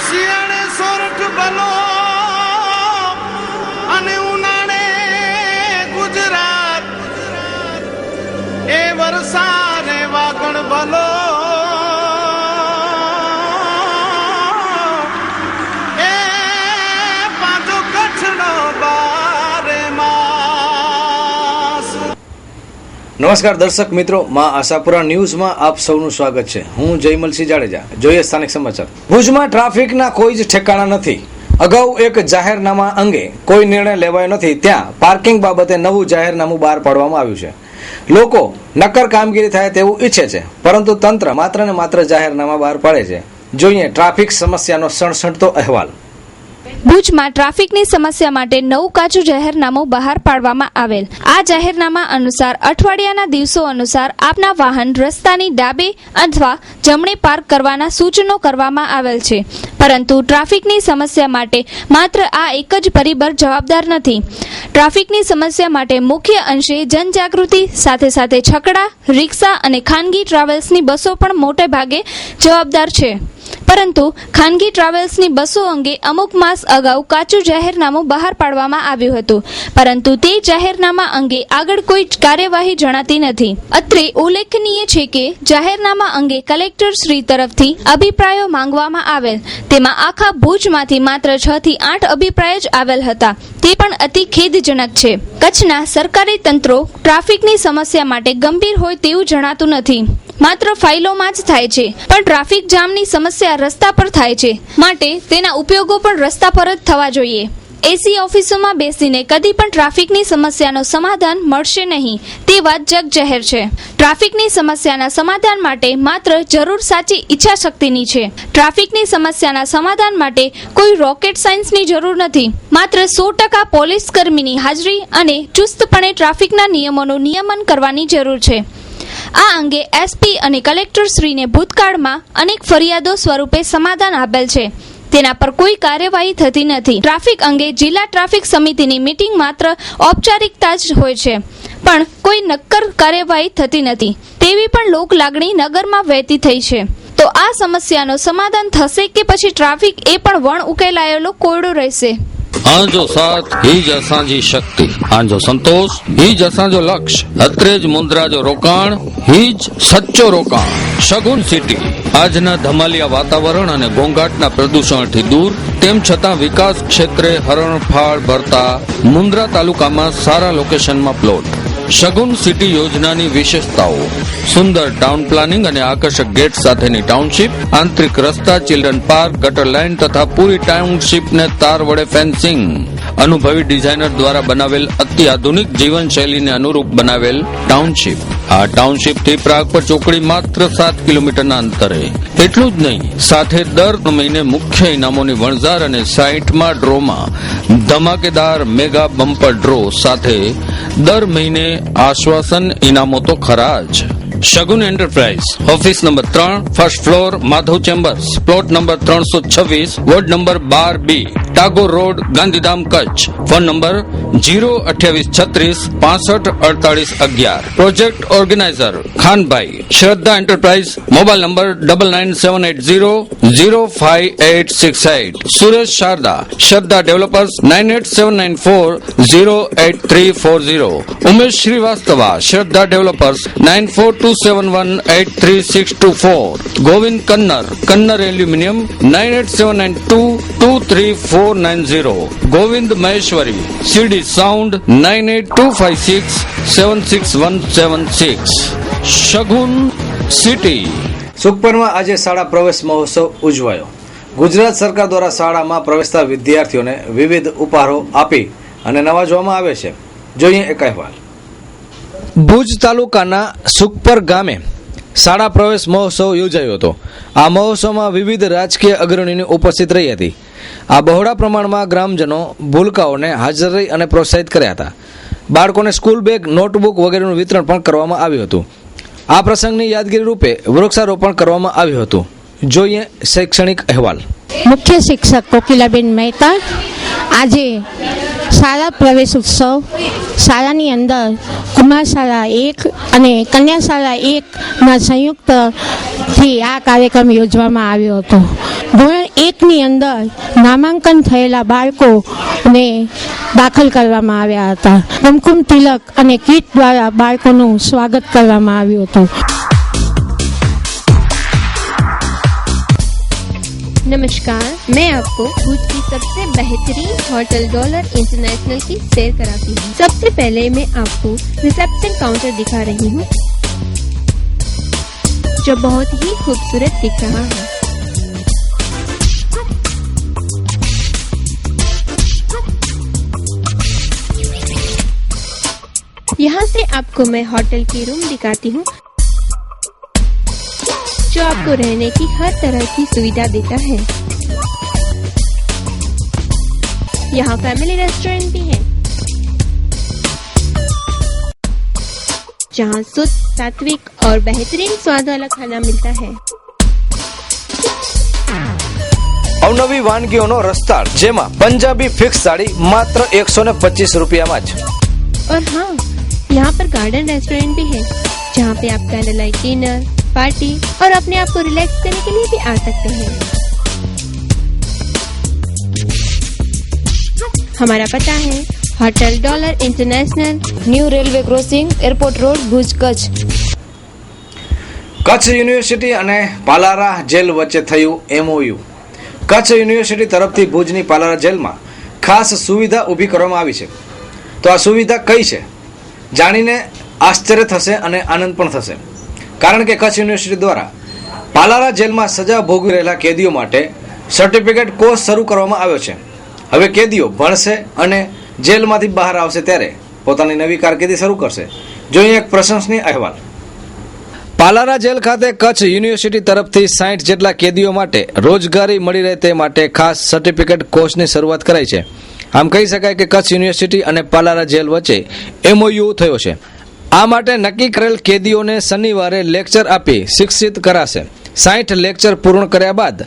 શિયાળે સોરઠ ભલો અને ઉનાળે ગુજરાત એ વરસાદે વાગણ ભલો એ પાછો કચ્છનો બારે માસ। નમસ્કાર દર્શક મિત્રો, માં આશાપુરા ન્યૂઝમાં આપ સૌનું સ્વાગત છે। હું જયમલસિંહ જાડેજા। જોઈએ સ્થાનિક સમાચાર। ભુજમાં ટ્રાફિકના કોઈ જ ઠેકાણા નથી। અગાઉ એક જાહેરનામા અંગે કોઈ નિર્ણય લેવાયો નથી, ત્યાં પાર્કિંગ બાબતે નવું જાહેરનામું બહાર પાડવામાં આવ્યું છે। લોકો નક્કર કામગીરી થાય તેવું ઈચ્છે છે, પરંતુ તંત્ર માત્ર ને માત્ર જાહેરનામા બહાર પાડે છે। જોઈએ ટ્રાફિક સમસ્યાનો સણસણતો અહેવાલ। ભુજમાં ટ્રાફિકની સમસ્યા માટે નવું કાચું જાહેરનામું બહાર પાડવામાં આવેલ। આ જાહેરનામા અનુસાર અઠવાડિયાના દિવસો અનુસાર આપના વાહન રસ્તાની ડાબે અથવા જમણે પાર્ક કરવાના સૂચનો કરવામાં આવેલ છે, પરંતુ ટ્રાફિકની સમસ્યા માટે માત્ર આ એક જ પરિબળ જવાબદાર નથી। ટ્રાફિકની સમસ્યા માટે મુખ્ય અંશે જનજાગૃતિ સાથે સાથે છકડા, રિક્ષા અને ખાનગી ટ્રાવેલ્સની બસો પણ મોટે ભાગે જવાબદાર છે, પરંતુ ખાનગી ટ્રાવેલ્સની બસો અંગે અમુક માસ અગાઉ કાચું જાહેરનામું બહાર પાડવામાં આવ્યું હતું, પરંતુ તે જાહેરનામા અંગે આગળ કોઈ કાર્યવાહી જણાતી નથી। અત્રે ઉલ્લેખનીય છે કે જાહેરનામા અંગે કલેક્ટર શ્રી તરફથી અભિપ્રાયો માંગવામાં આવેલ, તેમાં આખા ભુજમાંથી માત્ર 6 થી 8 અભિપ્રાય જ આવેલ હતા, તે પણ અતિ ખેદજનક છે। કચ્છના સરકારી તંત્રો ટ્રાફિકની સમસ્યા માટે ગંભીર હોય તેવું જણાતું નથી, માત્ર ફાઇલોમાં જ થાય છે, પણ ટ્રાફિક જામની સમસ્યા રસ્તા પર થાય છે, માટે તેના ઉપયોગો પણ રસ્તા પર જ થવા જોઈએ। એસી ઓફિસોમાં બેસીને કદી પણ ટ્રાફિકની સમસ્યાનો સમાધાન મળશે નહીં, તે વાત જગ જાહેર છે। ટ્રાફિકની સમસ્યાના સમાધાન માટે માત્ર જરૂર સાચી ઈચ્છા શક્તિની છે। ટ્રાફિકની સમસ્યાના સમાધાન માટે કોઈ રોકેટ સાયન્સની જરૂર નથી, માત્ર 100% પોલીસ કર્મીની હાજરી અને ચુસ્તપણે ટ્રાફિકના નિયમોનું નિયમન કરવાની જરૂર છે। આ અંગે એસપી અને કલેક્ટર શ્રીને ભૂતકાળમાં અનેક ફરિયાદો સ્વરૂપે સમાધાન આપેલ છે, તેના પર કોઈ કાર્યવાહી થતી નથી। ટ્રાફિક અંગે જિલ્લા ટ્રાફિક સમિતિની મીટિંગ માત્ર ઔપચારિકતા જ હોય છે, પણ કોઈ નક્કર કાર્યવાહી થતી નથી, તેવી પણ લોક લાગણી નગરમાં વહેતી થઈ છે। તો આ સમસ્યાનો સમાધાન થશે કે પછી ટ્રાફિક એ પણ વણ ઉકેલાયેલો કોયડો રહેશે? आंजो साथ ही ज असांजी शक्ति, आंजो संतोष ही ज असांजो लक्ष्य, अत्रे ज मुंद्रा जो रोकाण ही ज सच्चो रोकाण। शगुन सिटी આજના ધમાલિયા વાતાવરણ અને ઘોંઘાટના પ્રદૂષણથી દૂર, તેમ છતાં વિકાસ ક્ષેત્રે હરણફાળ ભરતા મુન્દ્રા તાલુકામાં સારા લોકેશનમાં પ્લોટ। શગુન સિટી યોજનાની વિશેષતાઓ: સુંદર ટાઉન પ્લાનિંગ અને આકર્ષક ગેટ સાથેની ટાઉનશીપ, આંતરિક રસ્તા, ચિલ્ડ્રન પાર્ક, ગટર લાઇન તથા પૂરી ટાઉનશીપને તાર વડે ફેન્સિંગ, અનુભવી ડિઝાઇનર દ્વારા બનાવેલ અતિ આધુનિક જીવનશૈલીને અનુરૂપ બનાવેલ ટાઉનશીપ। આ ટાઉનશીપથી પ્રાગપર ચોકડી માત્ર 7 કિલોમીટરના અંતરે। એટલું જ નહીં, સાથે દર મહિને મુખ્ય ઇનામોની વણઝાર અને 60મા ડ્રોમાં ધમાકેદાર મેગા બમ્પર ડ્રો સાથે દર મહિને આશ્વાસન ઇનામો તો ખરા જ। Shagun enterprise, office number 3, first floor, Madhav chambers, plot number 326, ward number 12B, Tagore road, Gandhidham, Kutch. Phone number 02836654811। Project organiser Khanbhai. Shraddha enterprise, mobile number 9978005868। Suresh Sharda, Shraddha developers, 9879408340। Umesh Shrivastava, Shraddha developers, 9427183624। Govind Kannar, Kannar aluminium, 9879223490। Govind Maheshwari, CD sound, 9825676176। Shagun city. સુખપરમાં આજે શાળા પ્રવેશ મહોત્સવ ઉજવાયો। ગુજરાત સરકાર દ્વારા શાળામાં પ્રવેશતા વિદ્યાર્થીઓને વિવિધ ઉપહારો આપી અને નવાજવામાં આવે છે। જોઈએ એક અહેવાલ। ભુજ તાલુકાના સુખપર ગામે શાળા પ્રવેશ મહોત્સવ યોજાયો હતો। આ મહોત્સવમાં વિવિધ રાજકીય અગ્રણીની ઉપસ્થિત રહી હતી। આ બહોળા પ્રમાણમાં ગ્રામજનો ભૂલકાઓને હાજર રહી અને પ્રોત્સાહિત કર્યા હતા। બાળકોને સ્કૂલ બેગ, નોટબુક વગેરેનું વિતરણ પણ કરવામાં આવ્યું હતું। આ પ્રસંગની યાદગીરી રૂપે વૃક્ષારોપણ કરવામાં આવ્યું હતું। જોઈએ શૈક્ષણિક અહેવાલ। મુખ્ય શિક્ષક કોકિલાબેન મહેતા। આજે શાળા પ્રવેશ ઉત્સવ શાળાની અંદર કુમાર શાળા 1 અને કન્યા શાળા 1ના સંયુક્તથી આ કાર્યક્રમ યોજવામાં આવ્યો હતો। ધોરણ 1ની અંદર નામાંકન થયેલા બાળકોને દાખલ કરવામાં આવ્યા હતા. કુમકુમ તિલક અને કીટ દ્વારા બાળકોનું સ્વાગત કરવામાં આવ્યું હતું. नमस्कार, मैं आपको भूज की सबसे बेहतरीन होटल डॉलर इंटरनेशनल की सैर कराती हूँ. सबसे पहले मैं आपको रिसेप्शन काउंटर दिखा रही हूँ, जो बहुत ही खूबसूरत दिख रहा है. यहाँ से आपको मैं होटल की रूम दिखाती हूँ, जो आपको रहने की हर तरह की सुविधा देता है. यहाँ फैमिली रेस्टोरेंट भी है, जहाँ शुद्ध, सात्विक और बेहतरीन स्वाद वाला खाना मिलता है. અવનવી વાનગીઓનો રસ્તાળ, જેમાં પંજાબી ફિક્સ થાળી માત્ર 125 રૂપિયામાં જ. और हाँ, यहाँ पर गार्डन रेस्टोरेंट भी है, जहाँ पे आप कैंडल लाइट डिनर, पार्टी और अपने आप को रिलैक्स करने के लिए भी आ सकते हैं. हमारा पता है hotel dollar international, new railway crossing, airport road, Bhuj, Kutch. Kutch university અને પાલારા જેલ વચ્ચે થયું MOU. કચ્છ યુનિવર્સિટી તરફથી ભુજની પાલારા જેલમાં ખાસ સુવિધા ઊભી કરવામાં આવી છે. તો આ સુવિધા કઈ છે જાણીને આશ્ચર્ય થશે અને આનંદ પણ થશે, કારણ કે કચ્છ યુનિવર્સિટી દ્વારા પાલારા જેલમાં સજા ભોગવી રહેલા કેદીઓ માટે સર્ટિફિકેટ કોર્સ શરૂ કરવામાં આવ્યો છે. હવે કેદીઓ ભણશે અને જેલમાંથી બહાર આવશે ત્યારે પોતાની નવી કારકિર્દી શરૂ કરશે. જોઈએ એક પ્રશંસનીય અહેવાલ. પાલારા જેલ ખાતે કચ્છ યુનિવર્સિટી તરફથી 60 જેટલા કેદીઓ માટે રોજગારી મળી રહે તે માટે ખાસ સર્ટિફિકેટ કોર્સની શરૂઆત કરાઈ છે. આમ કહી શકાય કે કચ્છ યુનિવર્સિટી અને પાલારા જેલ વચ્ચે MOU થયો છે. આ માટે નક્કી કરેલ કેદીઓને શનિવારે લેક્ચર આપી શિક્ષિત કરાશે. 60 લેક્ચર પૂર્ણ કર્યા બાદ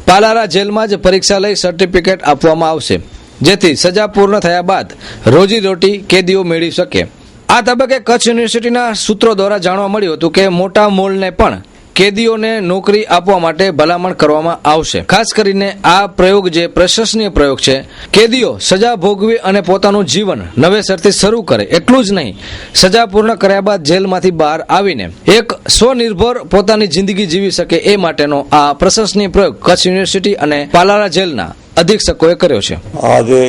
પાલારા જેલમાં જ પરીક્ષા લઈ સર્ટિફિકેટ આપવામાં આવશે, જેથી સજા પૂર્ણ થયા બાદ રોજીરોટી કેદીઓ મેળવી શકે. આ તબક્કે કચ્છ યુનિવર્સિટીના સૂત્રો દ્વારા જાણવા મળ્યું હતું કે મોટા મોલને પણ કેદીઓને નોકરી આપવા માટે ભલામણ કરવામાં આવશે. ખાસ કરીને આ પ્રયોગ જે પ્રશંસનીય પ્રયોગ છે, કેદીઓ સજા ભોગવી અને પોતાનું જીવન નવેસરથી શરૂ કરે એટલું જ નહીં, સજા પૂર્ણ કર્યા બાદ જેલમાંથી બહાર આવીને એક સ્વનિર્ભર પોતાની જિંદગી જીવી શકે એ માટેનો આ પ્રશંસનીય પ્રયોગ કચ્છ યુનિવર્સિટી અને પાલારા જેલના અધિક્ષકોએ કર્યો છે. આજે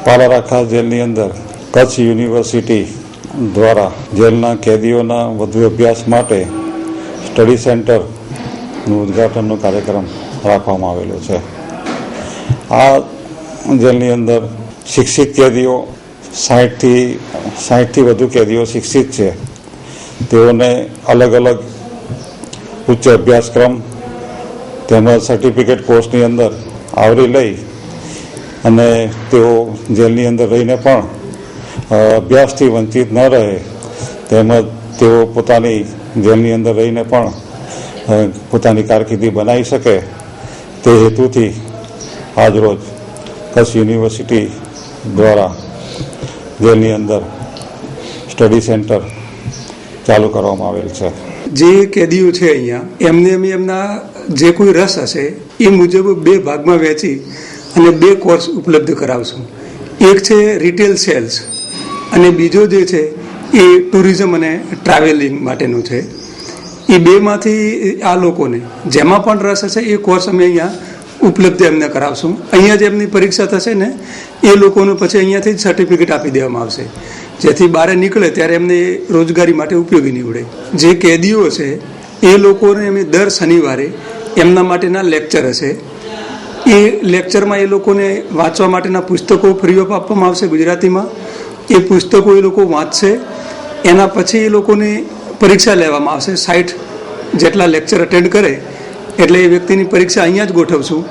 પાલારા ખાસ જેલની અંદર કચ્છ યુનિવર્સિટી દ્વારા જેલના કેદીઓના વધુ અભ્યાસ માટે સ્ટડી સેન્ટરનું ઉદ્ઘાટનનો કાર્યક્રમ રાખવામાં આવેલો છે. આ જેલની અંદર શિક્ષિત કેદીઓ 60થી વધુ કેદીઓ શિક્ષિત છે. તેઓને અલગ અલગ ઉચ્ચ અભ્યાસક્રમ તેમજ સર્ટિફિકેટ કોર્સની અંદર આવરી લઈ અને તેઓ જેલની અંદર રહીને પણ અભ્યાસથી વંચિત ન રહે, તેમજ તેઓ પોતાની જેલની અંદર રહીને પણ પોતાની કારકિર્દી બનાવી શકે તે હેતુથી આજરોજ કચ્છ યુનિવર્સિટી દ્વારા જેલની અંદર સ્ટડી સેન્ટર ચાલુ કરવામાં આવેલ છે. જે કેદીઓ છે અહીંયા એમને એમના જે કોઈ રસ હશે એ મુજબ 2 ભાગમાં વહેંચી અને 2 કોર્સ ઉપલબ્ધ કરાવશું. એક છે રિટેલ સેલ્સ અને બીજો જે છે એ ટુરિઝમ અને ટ્રાવેલિંગ માટેનું છે. એ 2માંથી આ લોકોને જેમાં પણ રસ હશે એ કોર્સ અમે અહીંયા ઉપલબ્ધ એમને કરાવશું. અહીંયા જે એમની પરીક્ષા થશે ને એ લોકોને પછી અહીંયાથી જ સર્ટિફિકેટ આપી દેવામાં આવશે, જેથી બહાર નીકળે ત્યારે એમને રોજગારી માટે ઉપયોગી નીવડે. જે કેદીઓ છે એ લોકોને અમે દર શનિવારે એમના માટેના લેક્ચર હશે. એ લેક્ચરમાં એ લોકોને વાંચવા માટેના પુસ્તકો ફ્રી ઓફ આપવામાં આવશે ગુજરાતીમાં. એ પુસ્તકો એ લોકો વાંચશે. એના પછી એ લોકોને પરીક્ષા લેવામાં આવશે. 60 જેટલા લેક્ચર અટેન્ડ કરે એટલે એ વ્યક્તિની પરીક્ષા અહીંયા જ ગોઠવશું.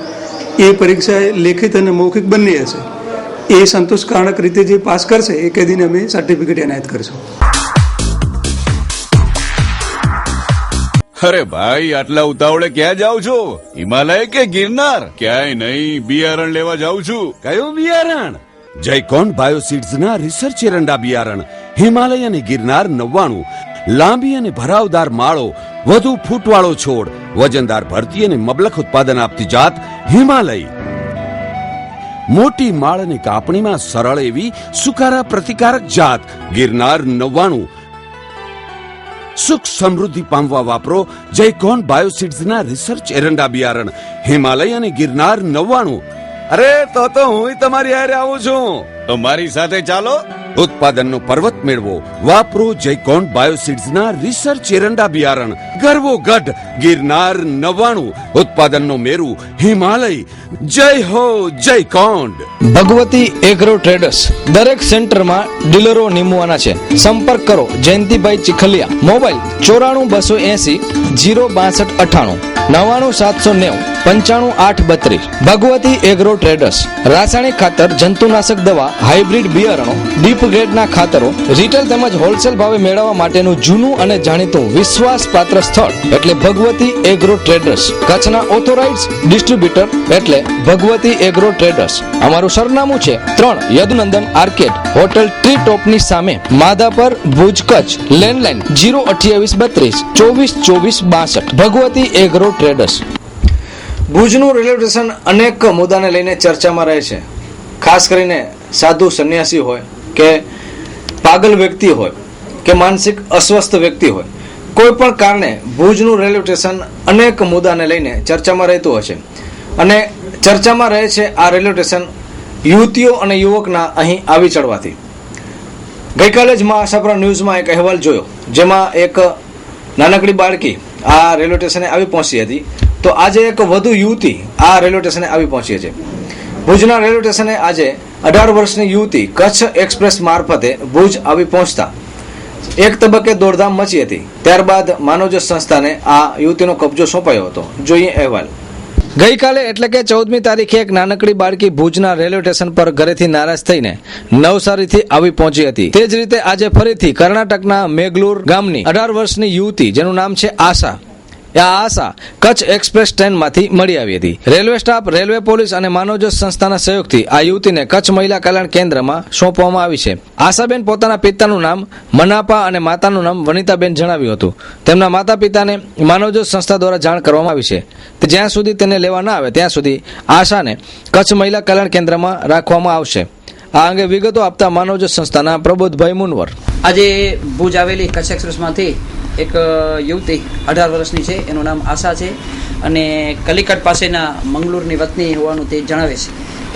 એ પરીક્ષા લેખિત અને મૌખિક બંને હશે. એ સંતોષકારક રીતે જે પાસ કરશે એ કેદીને અમે સર્ટિફિકેટ એનાયત કરીશું. અરે ભાઈ, આટલા ઉતાવળે ક્યાં જાવ છો? હિમાલય કે ગિરનાર? ક્યાંય નહીં, બિયારણ લેવા જાઉં છું. કયું બિયારણ? જયકોન બાયોસીડ્સ ના રિસર્ચ એરંડા બિયારણ. હિમાલય અને ગિરનાર 99, લાંબી અને ભરાવદાર માળો, વધુ ફૂટવાળો છોડ, વજનદાર ભરતી અને મબલખ ઉત્પાદન આપતી જાત હિમાલય. મોટી માળ અને કાપણીમાં સરળ એવી સુકારા પ્રતિકારક જાત ગિરનાર 99. સુખ સમૃદ્ધિ પામવા વાપરો જયકોન બાયોસીડ્સના રિસર્ચ એરંડા બિયારણ હિમાલય અને ગિરનાર 99. અરે તો હું તમારી હારે આવું છું. તો મારી સાથે ચાલો. ઉત્પાદનનો પર્વત મેળવો, વાપરો જયકોન બાયોસીડ્સના રિસર્ચ એરંડા બિયારણ. ગરવો ગઢ ગિરનાર 99, ઉત્પાદનનો મેરુ હિમાલય. જય હો જયકોંડ. ભગવતી એગ્રો ટ્રેડર્સ દરેક સેન્ટરમાં ડીલરો નીમવાના છે. સંપર્ક કરો Jayantibhai Chikhaliya. Mobile 94 280 06298 97 790 95 832. Bhagwati agro traders રાસાયણિક ખાતર, જંતુનાશક દવા, હાઇબ્રિડ બિયારણો, ડીપ ગ્રેડના ખાતરો, રિટેલ તેમજ હોલસેલ ભાવે મેળવવા માટેનું જૂનું અને જાણીતું વિશ્વાસપાત્ર સ્થળ એટલે ભગવતી એગ્રો ટ્રેડર્સ. કચ્છના ઓથોરાઇઝ્ડ ડિસ્ટ્રીબ્યુટર એટલે ભગવતી એગ્રો ટ્રેડર્સ. અમારું સરનામું છે 3 યદુનંદન આર્કેડ, હોટેલ ટ્રી ટોપની સામે, Madhapar, Bhuj, Kutch. Landline 02832 24 24 62. Bhagwati agro traders. ભુજનું રેલવે સ્ટેશન અનેક મુદ્દાને લઈને ચર્ચામાં રહે છે. ખાસ કરીને સાધુ સંન્યાસી હોય કે પાગલ વ્યક્તિ હોય કે માનસિક અસ્વસ્થ વ્યક્તિ હોય, કોઈ પણ કારણે ભુજનું રેલવે સ્ટેશન અનેક મુદ્દાને લઈને ચર્ચામાં રહેતું હોય છે. અને ચર્ચામાં રહે છે આ રેલવે સ્ટેશન યુવતીઓ અને યુવકના અહીં આવી ચડવાથી. ગઈકાલે જ મહાસાપરા ન્યૂઝમાં એક અહેવાલ જોયો, જેમાં એક નાનકડી બાળકી આ રેલવે સ્ટેશને આવી પહોંચી હતી. તો આજે એક વધુ યુવતી આ રેલવે સ્ટેશને આવી પહોંચી છે. ભુજના રેલવે સ્ટેશને આજે 18 વર્ષની યુવતી કચ્છ એક્સપ્રેસ મારફતે ભુજ આવી પહોંચતા એક તબક્કે દોડધામ મચી હતી. ત્યારબાદ માનવજ્યોત સંસ્થાને આ યુવતીનો કબજો સોંપાયો હતો. જોઈએ અહેવાલ. ગઈકાલે એટલે કે 14મી તારીખે એક નાનકડી બાળકી ભુજના રેલવે સ્ટેશન પર ઘરેથી નારાજ થઈને નવસારીથી આવી પહોંચી હતી. તે જ રીતે આજે ફરીથી કર્ણાટકના મેગલુર ગામની 18 વર્ષની યુવતી, જેનું નામ છે આશા, આશા કચ્છ એક્સપ્રેસ ટ્રેનમાંથી મળી આવી હતી. રેલવે સ્ટાફ, રેલવે પોલીસ અને માનવજ્યોત સંસ્થાના સહયોગથી આ યુવતીને કચ્છ મહિલા કલ્યાણ કેન્દ્રમાં સોંપવામાં આવી છે. આશાબેન પોતાના પિતાનું નામ મનાપા અને માતાનું નામ વનિતાબેન જણાવ્યું હતું. તેમના માતા પિતાને માનવજ્યોત સંસ્થા દ્વારા જાણ કરવામાં આવી છે. જ્યાં સુધી તેને લેવા ના આવે ત્યાં સુધી આશાને કચ્છ મહિલા કલ્યાણ કેન્દ્રમાં રાખવામાં આવશે. આ અંગે વિગતો આપતા માનવજ્યોત સંસ્થાના પ્રબોધભાઈ મુનવર. આજે ભુજ આવેલી કચ્છ એક્સપ્રેસમાંથી એક યુવતી 18 વર્ષની છે, એનું નામ આશા છે અને કલિકટ પાસેના મંગલુરની વતની હોવાનું તે જણાવે છે.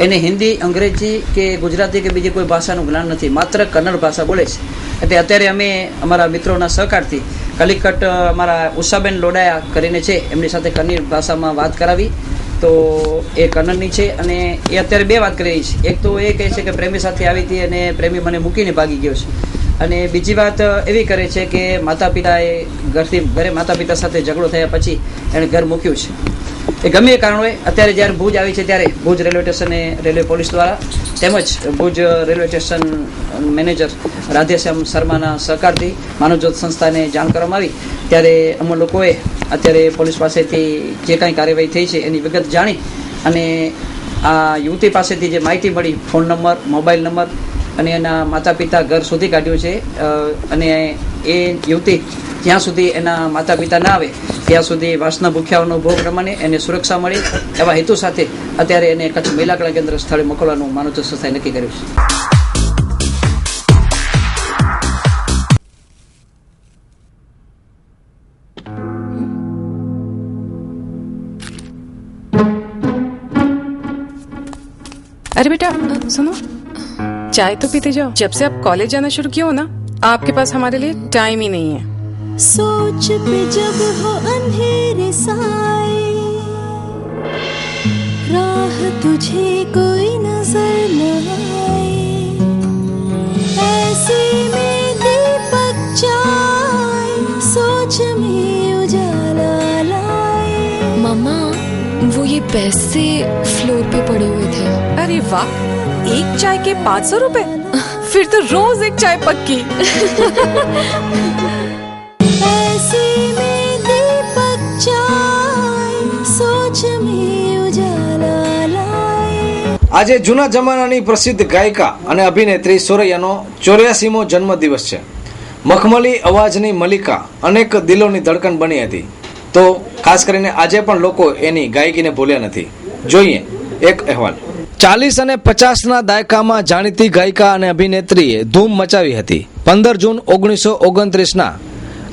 એને હિન્દી, અંગ્રેજી કે ગુજરાતી કે બીજી કોઈ ભાષાનું જ્ઞાન નથી, માત્ર કન્નડ ભાષા બોલે છે. એટલે અત્યારે અમે અમારા મિત્રોના સહકારથી કલિકટ અમારા ઉષાબેન લોડાયા કરીને છે, એમની સાથે કન્નડ ભાષામાં વાત કરાવી. તો એ કન્નડની છે અને એ અત્યારે બે વાત કરી રહી છે. એક તો એ કહે છે કે પ્રેમી સાથે આવી હતી અને પ્રેમી મને મૂકીને ભાગી ગયો છે. અને બીજી વાત એવી કરે છે કે માતા પિતાએ ઘરે માતા પિતા સાથે ઝઘડો થયા પછી એણે ઘર મૂક્યું છે. એ ગમે એ કારણ હોય, અત્યારે જ્યારે ભુજ આવી છે ત્યારે ભુજ રેલવે સ્ટેશને રેલવે પોલીસ દ્વારા તેમજ Bhuj railway station manager Radheshyam શર્માના સહકારથી માનવજ્યોત સંસ્થાને જાણ કરવામાં આવી. ત્યારે અમે લોકોએ અત્યારે પોલીસ પાસેથી જે કાંઈ કાર્યવાહી થઈ છે એની વિગત જાણી અને આ યુવતી પાસેથી જે માહિતી મળી, ફોન નંબર, મોબાઈલ નંબર અને એના માતા પિતા ઘર સુધી કાઢ્યું છે. અને એ યુવતી જ્યાં સુધી એના માતા પિતા ના આવે ત્યાં સુધી વાસના ભૂખ્યાઓનો ભોગ રમાને એને સુરક્ષા મળે એવા હેતુ સાથે અત્યારે એને કચ્છ મહિલા કલ્યાણ કેન્દ્ર સ્થળે મોકલવાનું માનવજ્યોત સંસ્થાએ નક્કી કર્યું છે. अरे बेटा सुनो, चाय तो पीते जाओ. जब से आप कॉलेज जाना शुरू किया हो ना, आपके पास हमारे लिए टाइम ही नहीं है. सोच पे जब हो अंधेरे साए, राह तुझे कोई नजर न आए, ऐसे में दीपक जाए, सोच में उजाला लाए. मामा, वो ये पैसे फ्लोर पे पड़े हुए थे. अरे वाह, एक चाय के 500 रुपए. फिर तो रोज एक चाय पक्की. ऐसे में दीपक जाए, सोच में उजाला लाए. આજે જૂના જમાનાની પ્રસિદ્ધ ગાયિકા અને અભિનેત્રી સોરૈયાનો 84મો જન્મદિવસ છે. મખમલી અવાજની મલિકા અનેક દિલોની ધડકન બની હતી, તો ખાસ કરીને આજે પણ લોકો એની ગાયકીને ભૂલ્યા નથી. જોઈએ એક અહેવાલ. 40 અને 50ના દાયકામાં જાણીતી ગાયિકા અને અભિનેત્રીએ ધૂમ મચાવી હતી. 15 જૂન 1929ના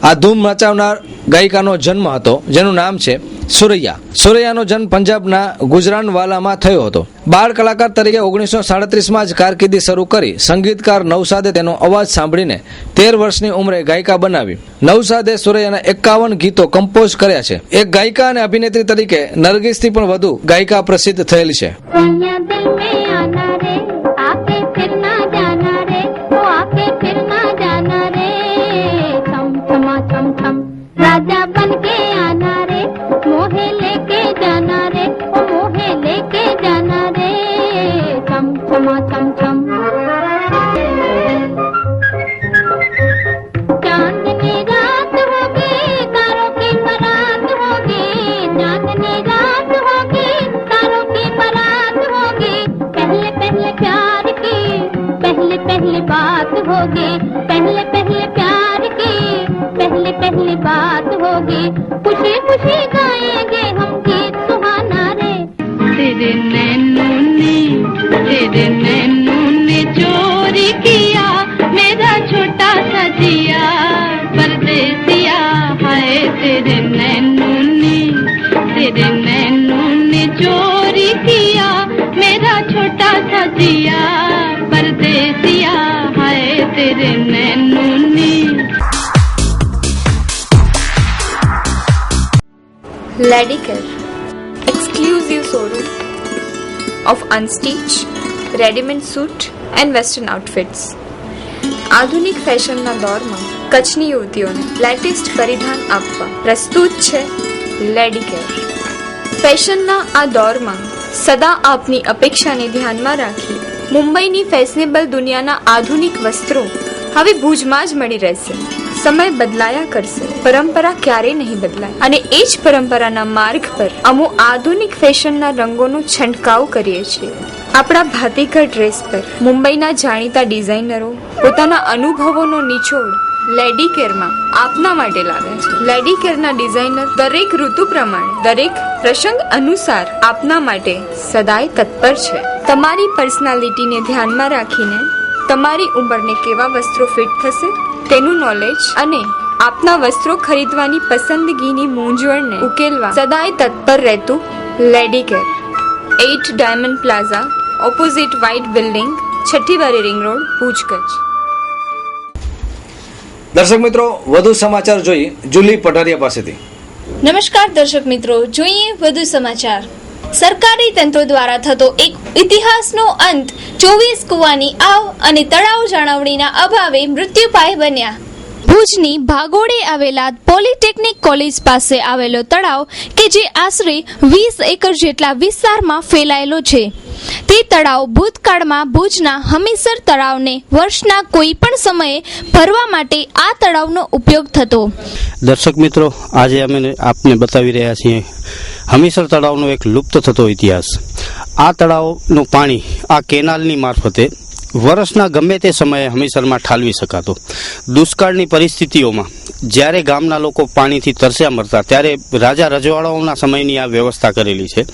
આ ધૂમ મચાવનાર ગાયિકાનો જન્મ હતો, જેનું નામ છે સુરૈયા. સુરૈયાનો જન્મ પંજાબના ગુજરાનવાલામાં થયો હતો. બાળ કલાકાર તરીકે 1937માં જ કારકિર્દી શરૂ કરી સંગીતકાર નવસાદે તેનો અવાજ સાંભળીને 13 વર્ષની ઉંમરે ગાયિકા બનાવી. નવસાદે સુરૈયાના 51 ગીતો કમ્પોઝ કર્યા છે. એક ગાયિકા અને અભિનેત્રી તરીકે નરગિસથી પણ વધુ ગાયિકા પ્રસિદ્ધ થયેલી છે. राजा बन के आना रे, मोहे लेके जाना रे, ओ मोहे लेके जाना रे, छम छमा छम छम. चांदनी रात होगी, तारों की बारात होगी, चांदनी रात होगी, तारों की बारात होगी, पहले पहले प्यार की पहले पहले बात होगी, पहले पहले प्यार की पहले पहली बात होगी, खुशी खुशी गाएंगे हम गीत सुहाना रे. तेरे नैनों ने चोरी किया मेरा छोटा सा जिया, परदेसिया हाय तेरे नैनों ने चोरी किया मेरा छोटा सा जिया, परदेसिया हाय तेरे नैनों ने. Ladicare, exclusive showroom of unstitched, ready-made suit and western outfits. આધુનિક ફેશનના દોરમાં કચ્છની યુવતીઓને લેટેસ્ટ પરિધાન આપવા પ્રસ્તુત છે લેડીકેર. ફેશનના આ દોરમાં સદા આપની અપેક્ષાને ધ્યાનમાં રાખી મુંબઈની ફેશનેબલ દુનિયાના આધુનિક વસ્ત્રો હવે ભુજમાં જ મળી રહેશે. સમય બદલાયા કરશે, પરંપરા ક્યારેય નહીં બદલાય, અને એ જ પરંપરાના માર્ગ પર અમો આધુનિક ફેશનના રંગોનો છંટકાવ કરીએ છીએ. આપણા ભાતીગળ ડ્રેસ પર મુંબઈના જાણીતા ડિઝાઇનરો પોતાના અનુભવોનો નિચોડ લેડીકેરમાં આપના માટે લાવ્યા છે. લેડીકેરના ડિઝાઇનર દરેક ઋતુ પ્રમાણે, દરેક પ્રસંગ અનુસાર આપના માટે સદાય તત્પર છે. તમારી પર્સનાલિટીને ધ્યાનમાં રાખીને તમારી ઉંમરને કેવા વસ્ત્રો ફિટ થશે તેનું નોલેજ અને આપના વસ્ત્રો ખરીદવાની પસંદગીની મૂંઝવણને ઉકેલવા સદાય તત્પર રહેતું લેડીકેર. 8 diamond plaza, opposite white building, છઠ્ઠી બારી રિંગ રોડ, ભુજ, કચ્છ. દર્શક મિત્રો, વધુ સમાચાર જોઈએ જુલી પઢારિયા પાસેથી. નમસ્કાર દર્શક મિત્રો, જોઈએ વધુ સમાચાર. સરકારી તંત્ર દ્વારા થતો એક ઇતિહાસનો અંત. 24 કુવાની આવ અને તળાવ જાળવણીના અભાવે મૃત્યુપાય બન્યા. ભુજની ભાગોળે આવેલા પોલિટેકનિક કોલેજ પાસે આવેલો તળાવ કે જે આશરે 20 એકર જેટલા વિસ્તારમાં ફેલાયેલો છે, તે તળાવ ભૂતકાળમાં ભુજના હમીસર તળાવને વર્ષના કોઈ પણ સમયે ભરવા માટે આ તળાવનો ઉપયોગ થતો. દર્શક મિત્રો, આજે અમે આપને બતાવી રહ્યા છીએ હમીસર તળાવનો એક લુપ્ત થતો ઇતિહાસ. આ તળાવનું પાણી આ કેનાલની મારફતે વર્ષના ગમે તે સમયે હમીસરમાં ઠાલવી શકાતો. દુષ્કાળની પરિસ્થિતિઓમાં જ્યારે ગામના લોકો પાણીથી તરસ્યા મરતા, ત્યારે રાજા રજવાડાઓના સમયની આ વ્યવસ્થા કરેલી છે,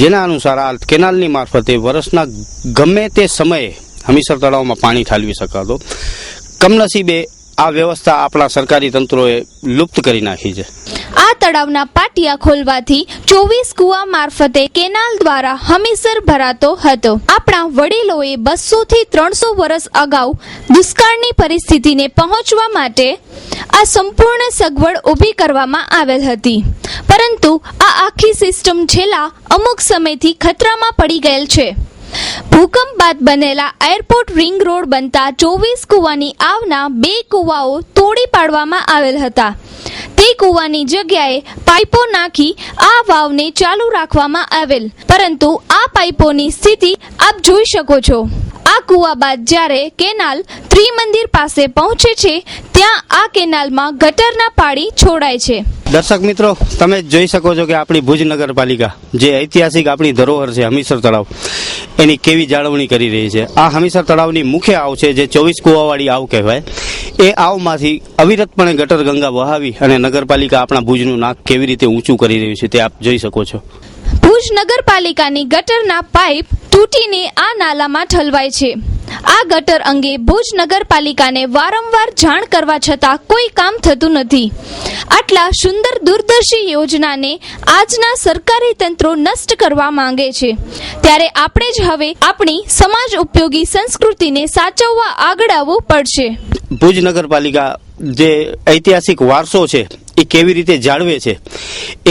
જેના અનુસાર આ કેનાલની મારફતે વર્ષના ગમે તે સમયે હમીસર તળાવમાં પાણી ઠાલવી શકાતો. કમનસીબે આ વ્યવસ્થા આપણા સરકારી તંત્રોએ લુપ્ત કરી નાખી છે. આ તળાવના પાટિયા ખોલવાથી 24 કુવા મારફતે કેનાલ દ્વારા હમીસર ભરાતો હતો. આપણા વડીલોએ 200 થી 300 વર્ષ અગાઉ દુષ્કાળની પરિસ્થિતિને પહોંચવા માટે આ સંપૂર્ણ સગવડ ઊભી કરવામાં આવેલ હતી, પરંતુ આ આખી સિસ્ટમ છેલ્લા અમુક સમયથી ખતરામાં પડી ગયેલ છે. ભૂકંપ બાદ બનેલા એરપોર્ટ રિંગ રોડ બનતા 24 કુવાની આવના 2 કુવાઓ તોડી પાડવામાં આવેલ હતા. તે કુવાની જગ્યાએ પાઇપો નાખી આ વાવને ચાલુ રાખવામાં આવેલ, પરંતુ આ પાઇપોની સ્થિતિ આપ જોઈ શકો છો. આ કુવા બાદ જ્યારે કેનાલ ત્રિમંદિર પાસે પહોંચે છે, ત્યાં આ કેનાલમાં ગટરના પાણી છોડાય છે. દર્શક મિત્રો, તમે જોઈ શકો છો કે આપણી ભુજ નગરપાલિકા, જે ઐતિહાસિક આપણી ધરોહર છે હમીસર તળાવ, એની કેવી જાળવણી કરી રહી છે. આ હમીસર તળાવની મુખ્ય આવ છે, જે 24 કુવાવાળી આવ કહેવાય. એ આવમાંથી અવિરતપણે ગટર ગંગા વહાવી અને નગરપાલિકા આપણા ભુજનું નાક કેવી રીતે ઊંચું કરી રહ્યું છે તે આપ જોઈ શકો છો. ભુજ નગરપાલિકાની ગટરના પાઇપ તૂટીને આ નાલામાં ઠલવાય છે. આ ગટર અંગે ભુજ નગરપાલિકાને વારંવાર જાણ કરવા છતાં કોઈ કામ થતું નથી. આટલા સુંદર દૂરદર્શી યોજનાને આજના સરકારી તંત્રો નષ્ટ કરવા માંગે છે. ત્યારે આપણે જ હવે આપણી સમાજ ઉપયોગી સંસ્કૃતિને સાચવવા આગળ આવવું પડશે. ભુજ નગરપાલિકા જે ઐતિહાસિક વારસો છે એ કેવી રીતે જાળવે છે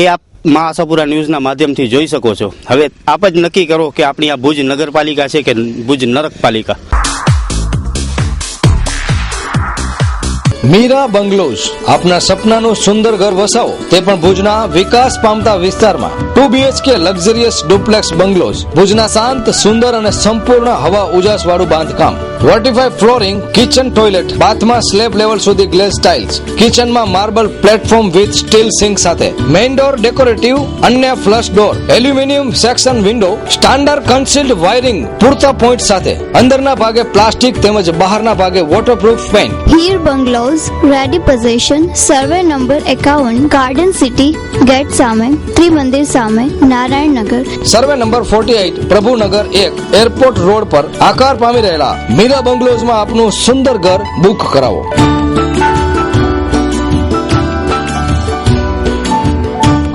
એ આપ મા આશાપુરા ન્યૂઝના માધ્યમથી જોઈ શકો છો. હવે આપ જ નક્કી કરો કે આપણી આ ભુજ નગરપાલિકા છે કે ભુજ નરકપાલિકા. મીરા બંગલોઝ, આપના સપનાનું સુંદર ઘર વસાવો તે પણ ભુજના વિકાસ પામતા વિસ્તારમાં. 2 BHK લક્ઝરિયસ ડુપ્લેક્સ બંગલોઝ, ભુજના શાંત, સુંદર અને સંપૂર્ણ હવા ઉજાસ વાળું બાંધકામ. વર્ટિફાઈ ફ્લોરિંગ, કિચન ટોયલેટ, બાથમાં સ્લેબ લેવલ સુધી ગ્લેઝ ટાઇલ્સ, કિચનમાં marble platform with steel sink સાથે, મેઇન ડોર ડેકોરેટિવ, અન્ય flush door, aluminium section window, standard concealed wiring પૂરતા પોઈન્ટ સાથે, અંદરના ભાગે પ્લાસ્ટિક તેમજ બહારના ભાગે waterproof paint. Heer bungalows, ready position, survey number 51, garden city gate સામે, ત્રિમંદિર સામે, Narayannagar. Survey number 48, Prabhunagar 1, airport road પર આકાર પામી રહેલા મીરા બંગલોઝમાં આપનું સુંદર ઘર બુક કરાવો.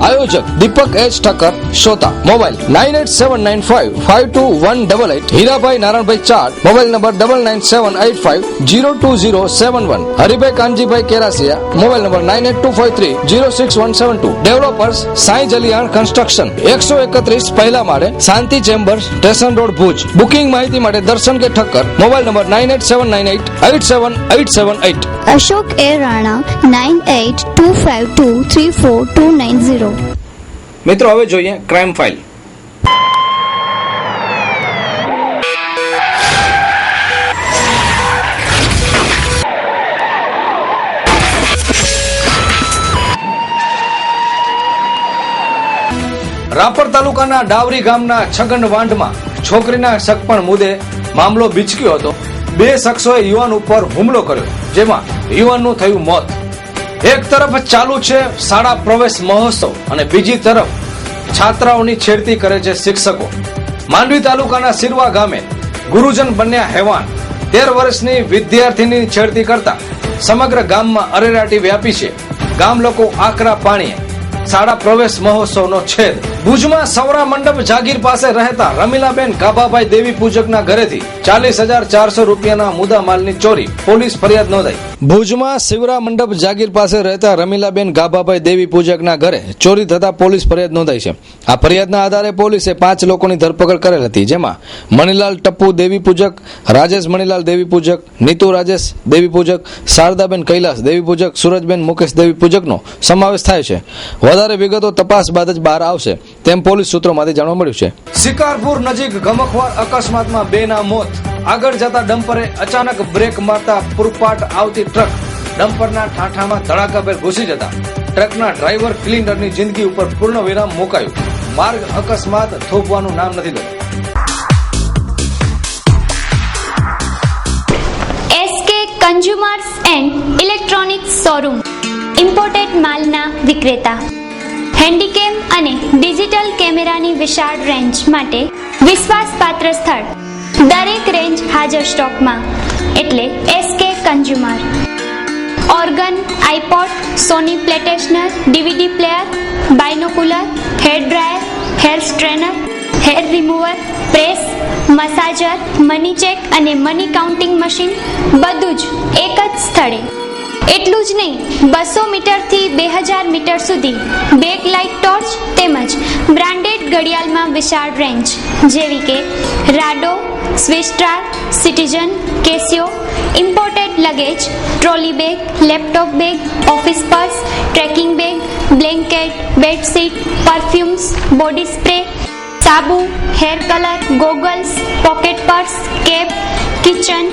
આયોજક દીપક એચ ઠક્કર, શ્રોતા mobile 9879552188, Hirabhai Narayanbhai Chat, mobile number 9978502071, Haribhai Kanjibhai Kerasiya, mobile number 9825306172. Developers Sai Jaliyan construction, 131 પહેલા માળે, Shanti chambers, station road, Bhuj. Booking માહિતી માટે Darshan K Thakkar, mobile number 9879887878. Ashok A Rana, 9825234290. મિત્રો હવે જોઈએ ક્રાઇમ ફાઇલ. રાપર તાલુકાના ડાવરી ગામના છગન વાંઢમાં છોકરીના સગપણ મુદ્દે મામલો બીચક્યો હતો. 2 શખ્સોએ યુવાન ઉપર હુમલો કર્યો, જેમાં યુવાનનું થયું મોત. એક તરફ ચાલુ છે શાળા પ્રવેશ મહોત્સવ અને બીજી તરફ છાત્રાઓની છેડતી કરે છે શિક્ષકો. માંડવી તાલુકાના સિરવા ગામે ગુરુજન બન્યા હેવાન. 13 વર્ષની વિદ્યાર્થીની છેડતી કરતા સમગ્ર ગામમાં અરેરાટી વ્યાપી છે. ગામ લોકો આકરા પાણીએ શાળા પ્રવેશ મહોત્સવનો છેદ. ભુજમાં સૌરા મંડપ જાગીર પાસે રહેતા રમીલાબેન ગાભાભાઈ દેવી પૂજકના ઘરેથી 40,400 રૂપિયાના મુદ્દા માલની ચોરી, પોલીસ ફરિયાદ નોંધાઈ. ભુજમાં શિવરા મંડપ જાગીર પાસે રહેતા રમીલાબેન ગાભાભાઈ દેવી પૂજકના ઘરે ચોરી થતા પોલીસ ફરિયાદ નોંધાઈ છે. આ ફરિયાદના આધારે પોલીસે 5 લોકોની ધરપકડ કરેલ હતી, જેમાં મણીલાલ ટપ્પુ દેવી પૂજક, રાજેશ મણીલાલ દેવી પૂજક, નીતુ રાજેશ દેવી પૂજક, શારદાબેન કૈલાસ દેવી પૂજક, સુરજબેન મુકેશ દેવી પૂજકનો સમાવેશ થાય છે. વધારે વિગતો તપાસ બાદ જ બહાર આવશે તેમ પોલીસ સૂત્રોમાંથી જાણવા મળ્યું છે. શિકારપુર નજીક ગમખવાર અકસ્માતમાં 2 ના મોત. આગળ જતા ડમ્પરે અચાનક બ્રેક મારતા પૂરપાટ આવતી ટ્રક ડમ્પરના ઠાઠામાં ધડાકાભેર ઘૂસી જતા ટ્રકના ડ્રાઈવર ક્લિનરની જિંદગી ઉપર પૂર્ણ વિરામ મુકાયું. માર્ગ અકસ્માત થોપવાનું નામ નથી લેતું. SK consumers and electronics showroom, imported માલના વિક્રેતા. હેન્ડીકેમ અને ડિજિટલ કેમેરાની વિશાળ રેન્જ માટે વિશ્વાસપાત્ર સ્થળ. દરેક રેન્જ હાજર સ્ટોકમાં, એટલે SK consumer. Organ, iPod, Sony PlayStation, DVD player, binocular, hair dryer, hair strainer, hair remover, press, massager, money check અને મની કાઉન્ટિંગ મશીન, બધું જ એક જ સ્થળે. એટલું જ નહીં, 200 મીટરથી 2000 મીટર સુધી બેક લાઇટ ટોર્ચ તેમજ બ્રાન્ડેડ ઘડિયાળમાં વિશાળ રેન્જ જેવી કે Rado, Swistar, Citizen, Casio. Imported luggage, trolley bag, laptop bag, office purse, trekking bag, blanket, bedsheet, perfumes, body spray, સાબુ, hair colour, goggles, pocket purse, cap, kitchen,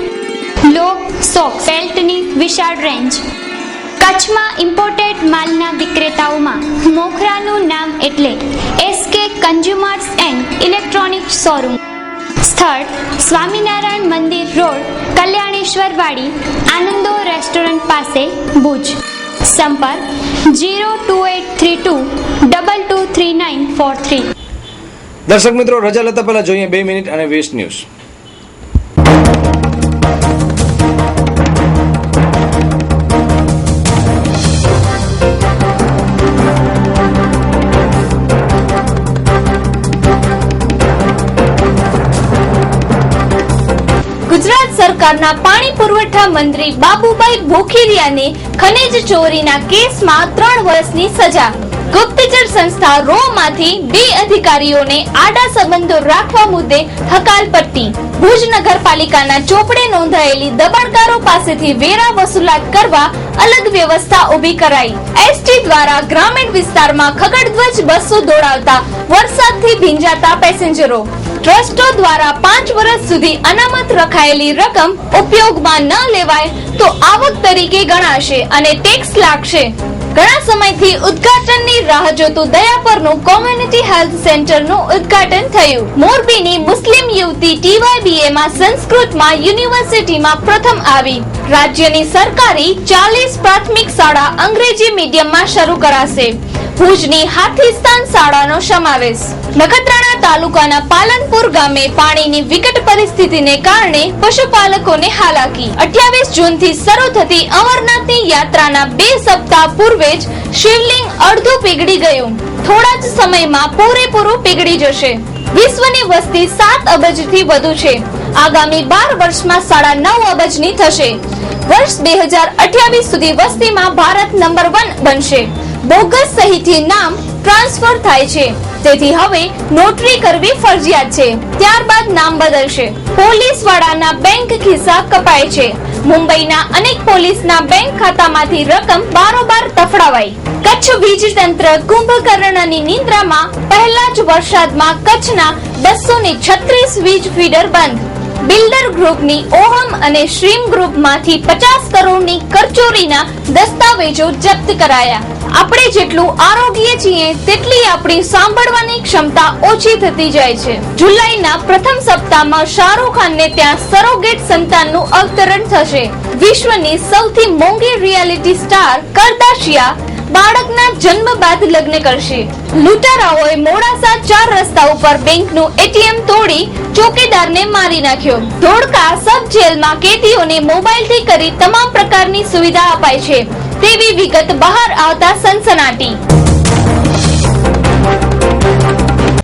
lock, socks, બેલ્ટની વિશાળ range. કચ્છમાં imported માલના વિક્રેતાઓમાં મોખરાનું નામ એટલે SK consumers and electronics showroom. સ્થળ સ્વામિનારાયણ મંદિર road, Kalyaneshwar વાડી, આનંદો રેસ્ટોરન્ટ પાસે, ભુજ. સંપર્ક 02832223943. દર્શક મિત્રો, રજા લેતા પહેલા જોઈએ 2 મિનિટ અને 20 ન્યૂઝ. ગુજરાત સરકારના પાણી પુરવઠા મંત્રી બાબુભાઈ ભોખીરિયાને ખનીજ ચોરીના કેસમાં 3 વર્ષની સજા. ગુપ્તચર સંસ્થા રોમાંથી 2 અધિકારીઓને આડા સંબંધો રાખવા મુદ્દે હકાલપટ્ટી. ભુજ નગરપાલિકાના ચોપડે નોંધાયેલી દબાણકારો પાસેથી વેરા વસૂલાત કરવા અલગ વ્યવસ્થા ઊભી કરાઈ. એસટી દ્વારા ગ્રામીણ વિસ્તારમાં ખગડધ્વજ બસો દોડાવતા વરસાદથી ભીંજાતા પેસેન્જરો. ટ્રસ્ટો દ્વારા 5 વર્ષ સુધી અનામત રખાયેલી રકમ ઉપયોગમાં ન લેવાય તો આવક તરીકે ગણાશે અને ટેક્સ લાગશે. ઘણા સમયથી ઉદ્ઘાટનની રાહ જોતું દયાપરનું કોમ્યુનિટી હેલ્થ સેન્ટરનું ઉદ્ઘાટન થયું. મોરબીની મુસ્લિમ યુવતી TYBA માં સંસ્કૃતમાં યુનિવર્સિટીમાં પ્રથમ આવી. રાજ્યની સરકારી 40 પ્રાથમિક શાળા અંગ્રેજી મીડિયમમાં શરૂ કરાશે. ભુજની હાથીસ્તાન શાળાનો સમાવેશ. નખત્રાણા તાલુકાના પાલનપુર ગામે પાણીની વિકટ પરિસ્થિતિને કારણે પશુપાલકોને હાલાકી. 28 જૂનથી શરૂ થતી અમરનાથની યાત્રાના 2 સપ્તાહ પૂર્વે જ શિવલિંગ અડધું પીગળી ગયું. થોડા જ સમયમાં પૂરેપૂરું પીગળી જશે. વિશ્વની વસ્તી 7 અબજથી વધુ છે. આગામી 12 વર્ષમાં 9.5 અબજની થશે. વર્ષ 2028 સુધી વસ્તીમાં ભારત નંબર 1 બનશે. બોગસ સહીથી નામ ટ્રાન્સફર થાય છે, તેથી હવે નોટરી કરવી ફરજિયાત છે. ત્યારબાદ નામ બદલશે. પોલીસ વાળાના બેંક ખિસ્સા કપાય છે. મુંબઈના અનેક પોલીસના બેંક ખાતામાંથી રકમ બારોબાર તફડાવાઈ. કચ્છ વીજ તંત્ર કુંભકર્ણની નિંદ્રામાં. પહેલા જ વરસાદમાં કચ્છના 236 વીજ ફીડર બંધ. બિલ્ડર ગ્રુપની ઓહમ અને શ્રીમ ગ્રુપમાંથી 50 કરોડની કરચોરીના દસ્તાવેજો જપ્ત કરાયા. આપણે જેટલું આરોગ્ય છીએ તેટલી આપણી સાંભળવાની ક્ષમતા ઓછી થતી જાય છે. જુલાઈના પ્રથમ સપ્તાહમાં શાહરૂખ ખાનને ત્યાં સરોગેટ સંતાનનું અવતરણ થશે. વિશ્વની સૌથી મોંઘી રિયાલિટી સ્ટાર કરદાશિયા બાળકના જન્મ બાદ લગ્ન કરશે. લૂંટારાઓએ મોડાસા 4 રસ્તા ઉપર બેંકનું ATM તોડી ચોકીદારને મારી નાખ્યો. ધોળકા સબ જેલમાં કેદીઓને મોબાઈલથી કરી તમામ પ્રકારની સુવિધા અપાય છે તેવી વિગત બહાર આવતા સનસનાટી.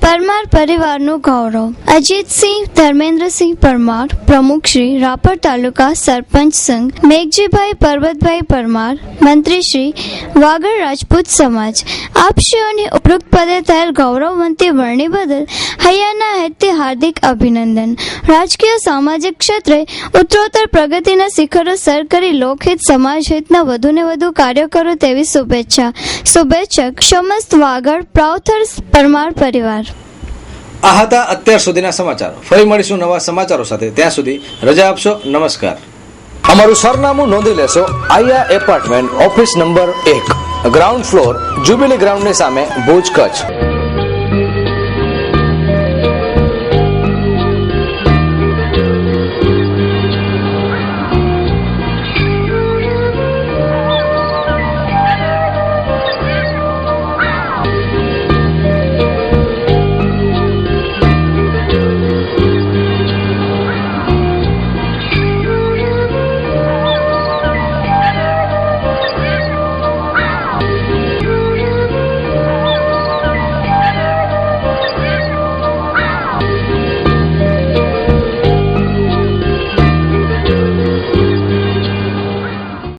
પરમાર પરિવારનું ગૌરવ. અજીતસિંહ ધર્મેન્દ્રસિંહ પરમાર, પ્રમુખ શ્રી રાપર તાલુકા સરપંચ સંઘ, મેઘજીભાઈ પરબતભાઈ પરમાર, મંત્રી શ્રી વાગડ રાજપૂત સમાજ. આપશ્રીઓની ઉપરોક્ત પદે થયેલ ગૌરવવંતી વરણી બદલ હૈયાના હેતથી હાર્દિક અભિનંદન. રાજકીય સામાજિક ક્ષેત્રે ઉત્તરોત્તર પ્રગતિના શિખરો સર કરી લોકહિત સમાજહિતના વધુને વધુ કાર્યો કરો તેવી શુભેચ્છા. શુભેચ્છક સમસ્ત વાગડ પ્રાવથર પરમાર પરિવાર. આ હતા અત્યાર સુધીના સમાચાર. ફરી મળીશું નવા સમાચારો સાથે. ત્યાં સુધી રજા આપશો. નમસ્કાર. અમારું સરનામું નોંધી લેશો. આયા apartment, office number 1, ground floor, jubilee ગ્રાઉન્ડની સામે, ભુજ, કચ્છ.